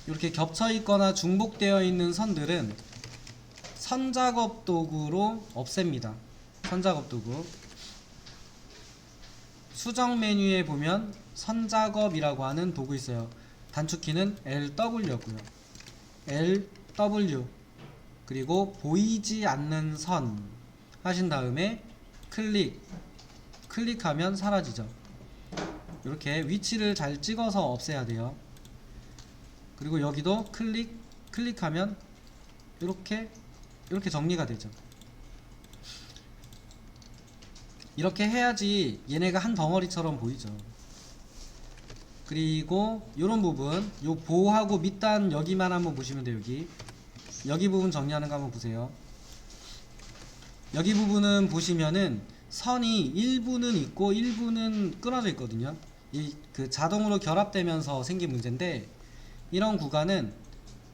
이렇게 겹쳐 있거나 중복되어 있는 선들은 선작업 도구로 없앱니다. 선작업 도구. 수정 메뉴에 보면 선작업이라고 하는 도구 있어요. 단축키는 LW고요. LW. 그리고 보이지 않는 선 하신 다음에 클릭하면 사라지죠. 이렇게 위치를 잘 찍어서 없애야 돼요. 그리고 여기도 클릭하면 이렇게 정리가 되죠. 이렇게 해야지 얘네가 한 덩어리처럼 보이죠. 그리고 요런 부분, 요 보하고 밑단 여기만 한번 보시면 돼요. 여기 부분 정리하는 거 한번 보세요. 여기 부분은 보시면은 선이 일부는 있고 일부는 끊어져 있거든요. 그 자동으로 결합되면서 생긴 문제인데, 이런 구간은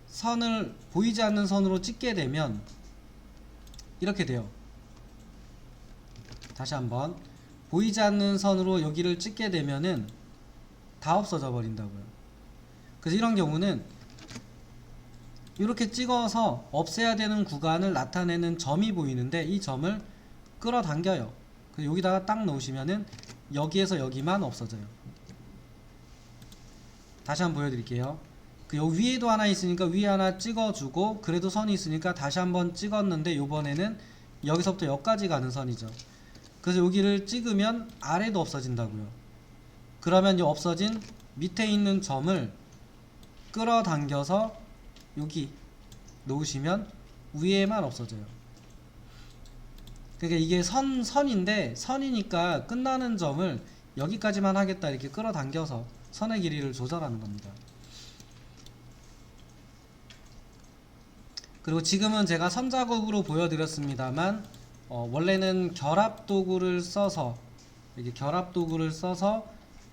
선을 보이지 않는 선으로 찍게 되면 이렇게 돼요. 다시 한번 보이지 않는 선으로 여기를 찍게 되면은 다 없어져 버린다고요. 그래서 이런 경우는 이렇게 찍어서 없애야 되는 구간을 나타내는 점이 보이는데, 이 점을 끌어당겨요. 그래서 여기다가 딱 놓으시면은 여기에서 여기만 없어져요. 다시 한번 보여드릴게요. 여기 위에도 하나 있으니까 위에 하나 찍어주고, 그래도 선이 있으니까 다시 한번 찍었는데 요번에는 여기서부터 여기까지 가는 선이죠. 그래서 여기를 찍으면 아래도 없어진다고요. 그러면 이 없어진 밑에 있는 점을 끌어당겨서 여기 놓으시면 위에만 없어져요. 그러니까 이게 선인데, 선이니까 끝나는 점을 여기까지만 하겠다 이렇게 끌어당겨서 선의 길이를 조절하는 겁니다. 그리고 지금은 제가 선작업으로 보여드렸습니다만, 원래는 결합도구를 써서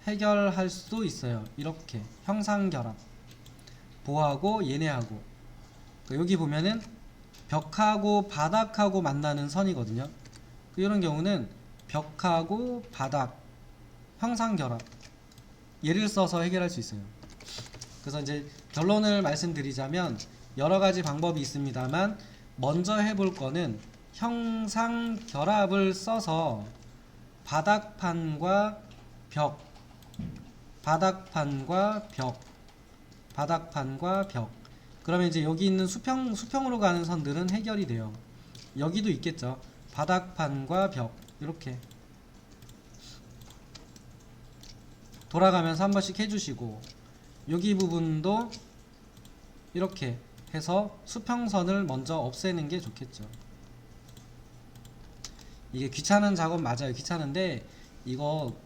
해결할 수도 있어요. 이렇게 형상결합, 보하고 얘네하고. 여기 보면은 벽하고 바닥하고 만나는 선이거든요. 이런 경우는 벽하고 바닥 형상결합, 얘를 써서 해결할 수 있어요. 그래서 이제 결론을 말씀드리자면 여러가지 방법이 있습니다만, 먼저 해볼 거는 형상결합을 써서 바닥판과 벽, 그러면 이제 여기 있는 수평으로 가는 선들은 해결이 돼요. 여기도 있겠죠. 바닥판과 벽, 이렇게 돌아가면서 한 번씩 해주시고, 여기 부분도 이렇게 해서 수평선을 먼저 없애는 게 좋겠죠. 이게 귀찮은 작업 맞아요. 귀찮은데 이거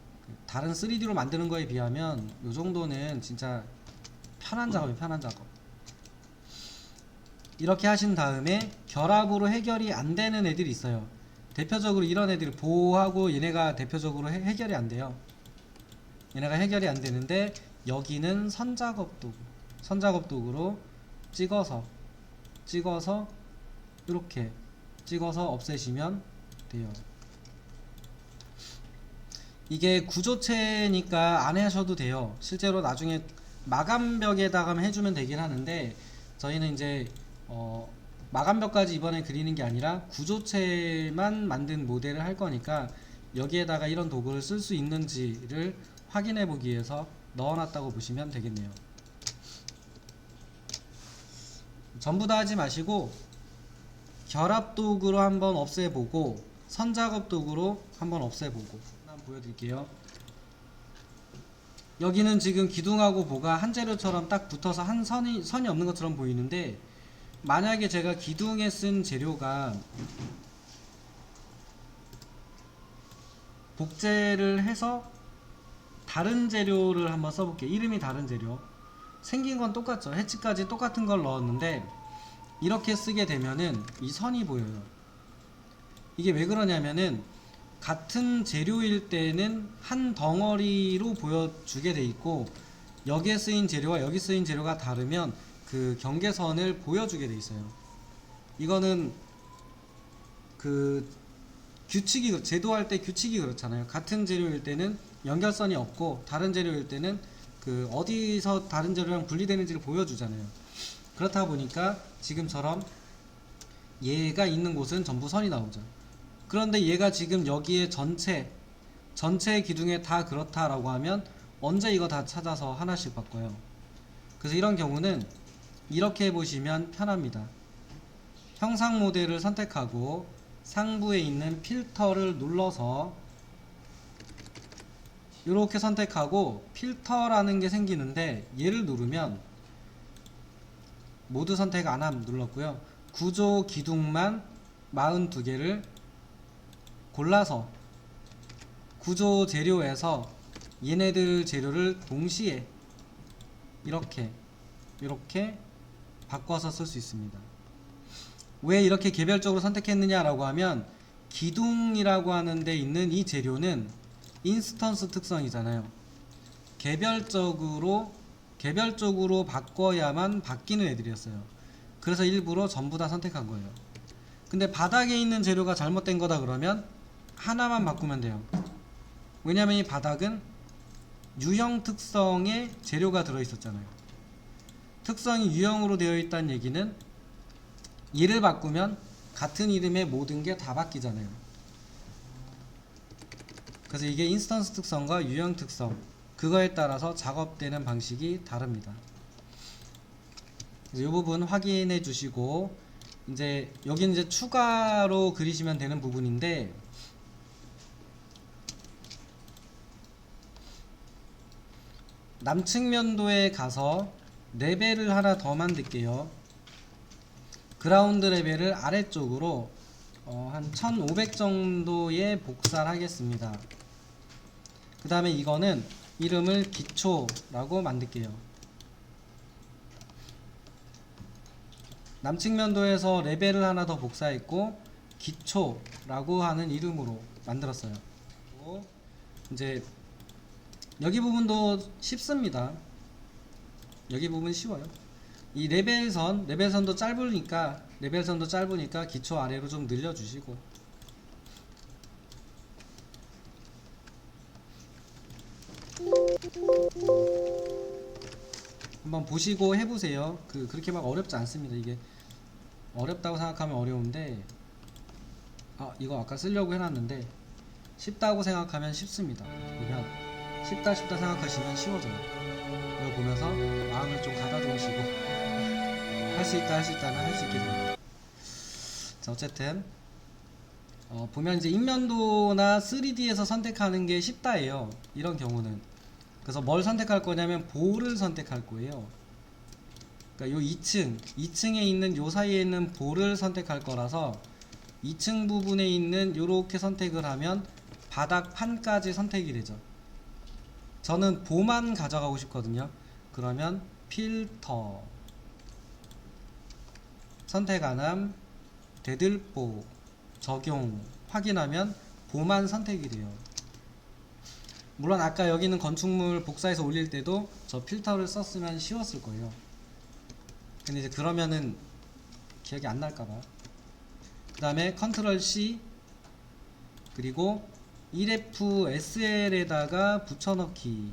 다른 3D로 만드는 거에 비하면 요 정도는 진짜 편한 작업이에요. 편한 작업. 이렇게 하신 다음에 결합으로 해결이 안 되는 애들이 있어요. 대표적으로 이런 애들, 보하고 얘네가 대표적으로 해결이 안 돼요. 얘네가 해결이 안 되는데, 여기는 선작업 도구로 찍어서 이렇게 찍어서 없애시면 돼요. 이게 구조체니까 안 하셔도 돼요. 실제로 나중에 마감벽에다가 해주면 되긴 하는데, 저희는 이제 마감벽까지 이번에 그리는 게 아니라 구조체만 만든 모델을 할 거니까 여기에다가 이런 도구를 쓸 수 있는지를 확인해 보기 위해서 넣어놨다고 보시면 되겠네요. 전부 다 하지 마시고 결합 도구로 한번 없애보고 선작업 도구로 한번 없애보고 한번 보여드릴게요. 여기는 지금 기둥하고 보가 한 재료처럼 딱 붙어서 한 선이 없는 것처럼 보이는데, 만약에 제가 기둥에 쓴 재료가 복제를 해서 다른 재료를 한번 써볼게요. 이름이 다른 재료, 생긴 건 똑같죠. 해치까지 똑같은 걸 넣었는데 이렇게 쓰게 되면은 이 선이 보여요. 이게 왜 그러냐면은 같은 재료일 때는 한 덩어리로 보여주게 돼 있고, 여기에 쓰인 재료와 여기 쓰인 재료가 다르면 그 경계선을 보여주게 돼 있어요. 이거는 그 제도할 때 규칙이 그렇잖아요. 같은 재료일 때는 연결선이 없고 다른 재료일 때는 그 어디서 다른 재료랑 분리되는지를 보여주잖아요. 그렇다 보니까 지금처럼 얘가 있는 곳은 전부 선이 나오죠. 그런데 얘가 지금 여기에 전체 기둥에 다 그렇다라고 하면 언제 이거 다 찾아서 하나씩 바꿔요. 그래서 이런 경우는 이렇게 해보시면 편합니다. 형상 모델을 선택하고 상부에 있는 필터를 눌러서 이렇게 선택하고 필터라는 게 생기는데 얘를 누르면 모두 선택 안함 눌렀고요. 구조 기둥만 42개를 골라서 구조 재료에서 얘네들 재료를 동시에 이렇게 바꿔서 쓸 수 있습니다. 왜 이렇게 개별적으로 선택했느냐라고 하면 기둥이라고 하는 데 있는 이 재료는 인스턴스 특성이잖아요. 개별적으로 바꿔야만 바뀌는 애들이었어요. 그래서 일부러 전부 다 선택한 거예요. 근데 바닥에 있는 재료가 잘못된 거다 그러면 하나만 바꾸면 돼요. 왜냐면 이 바닥은 유형 특성의 재료가 들어있었잖아요. 특성이 유형으로 되어 있다는 얘기는 얘를 바꾸면 같은 이름의 모든 게 다 바뀌잖아요. 그래서 이게 인스턴스 특성과 유형 특성, 그거에 따라서 작업되는 방식이 다릅니다. 그래서 이 부분 확인해 주시고, 이제 여기는 이제 추가로 그리시면 되는 부분인데, 남측면도에 가서 레벨을 하나 더 만들게요. 그라운드 레벨을 아래쪽으로 한 1500 정도의 복사를 하겠습니다. 그 다음에 이거는 이름을 기초라고 만들게요. 남측면도에서 레벨을 하나 더 복사했고 기초라고 하는 이름으로 만들었어요. 이제 여기 부분도 쉽습니다. 여기 부분 쉬워요. 이 레벨선도 짧으니까 기초 아래로 좀 늘려주시고, 한번 보시고 해보세요. 그렇게 막 어렵지 않습니다. 이게 어렵다고 생각하면 어려운데, 이거 아까 쓰려고 해놨는데 쉽다고 생각하면 쉽습니다. 보면 쉽다 생각하시면 쉬워져요. 이거 보면서 마음을 좀 가다듬으시고 할 수 있다면 할 수 있게 됩니다. 자, 어쨌든 보면 이제 인면도나 3D에서 선택하는 게 쉽다예요. 이런 경우는. 그래서 뭘 선택할 거냐면 볼을 선택할 거예요. 그러니까 요 2층에 있는 요 사이에 있는 볼을 선택할 거라서 2층 부분에 있는 요렇게 선택을 하면 바닥판까지 선택이 되죠. 저는 보만 가져가고 싶거든요. 그러면 필터, 선택 안함, 되들보, 적용 확인하면 보만 선택이 돼요. 물론 아까 여기 있는 건축물 복사해서 올릴 때도 저 필터를 썼으면 쉬웠을 거예요. 근데 이제 그러면은 기억이 안 날까봐. 그 다음에 컨트롤 C, 그리고 1F SL에다가 붙여넣기,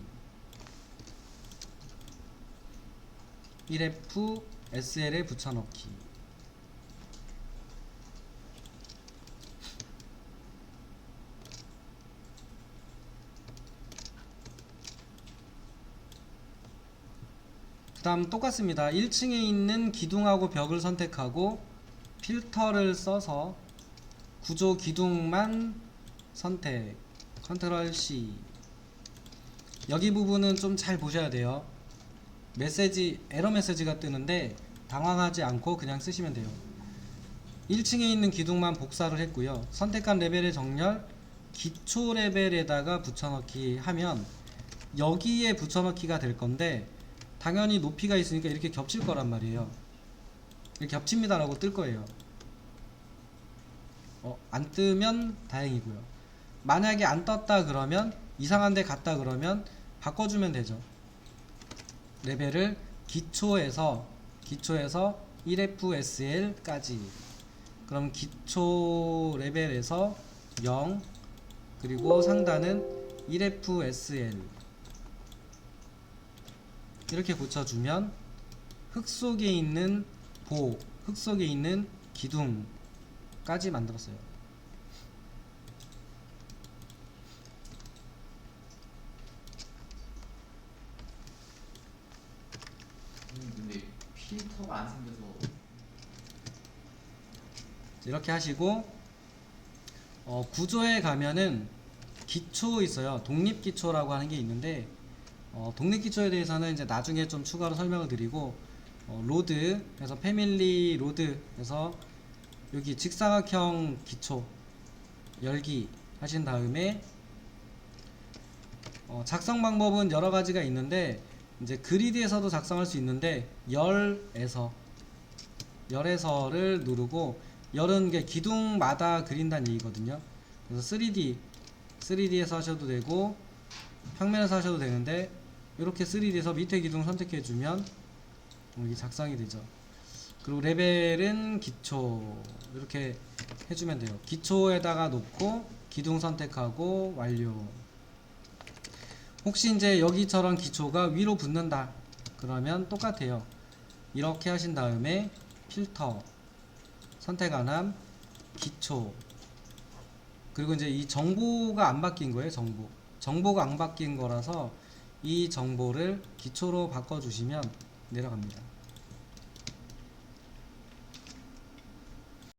1F SL에 붙여넣기. 그 다음 똑같습니다. 1층에 있는 기둥하고 벽을 선택하고 필터를 써서 구조 기둥만 선택, 컨트롤 C. 여기 부분은 좀 잘 보셔야 돼요. 에러 메시지가 뜨는데 당황하지 않고 그냥 쓰시면 돼요. 1층에 있는 기둥만 복사를 했고요. 선택한 레벨의 정렬, 기초 레벨에다가 붙여넣기 하면 여기에 붙여넣기가 될 건데, 당연히 높이가 있으니까 이렇게 겹칠 거란 말이에요. 이렇게 겹칩니다 라고 뜰 거예요. 안 뜨면 다행이고요. 만약에 안 떴다 그러면, 이상한 데 갔다 그러면 바꿔주면 되죠. 레벨을 기초에서 1FSL까지. 그럼 기초 레벨에서 0, 그리고 상단은 1FSL. 이렇게 붙여주면 흙 속에 있는 흙 속에 있는 기둥까지 만들었어요. 근데 필터가 안 생겨서. 이렇게 하시고 구조에 가면은 기초 있어요. 독립기초라고 하는 게 있는데 독립기초에 대해서는 이제 나중에 좀 추가로 설명을 드리고 로드 해서 패밀리 로드 해서 여기 직사각형 기초 열기 하신 다음에 작성 방법은 여러 가지가 있는데 이제 그리드에서도 작성할 수 있는데 열에서를 누르고 열은 게 기둥마다 그린다는 얘기거든요. 그래서 3D에서 하셔도 되고 평면에서 하셔도 되는데 이렇게 3D에서 밑에 기둥 선택해주면 여기 작성이 되죠. 그리고 레벨은 기초 이렇게 해주면 돼요. 기초에다가 놓고 기둥 선택하고 완료. 혹시 이제 여기처럼 기초가 위로 붙는다 그러면 똑같아요. 이렇게 하신 다음에 필터 선택 안함 기초 그리고 이제 이 정보가 안 바뀐 거예요. 정보가 안 바뀐 거라서 이 정보를 기초로 바꿔주시면 내려갑니다.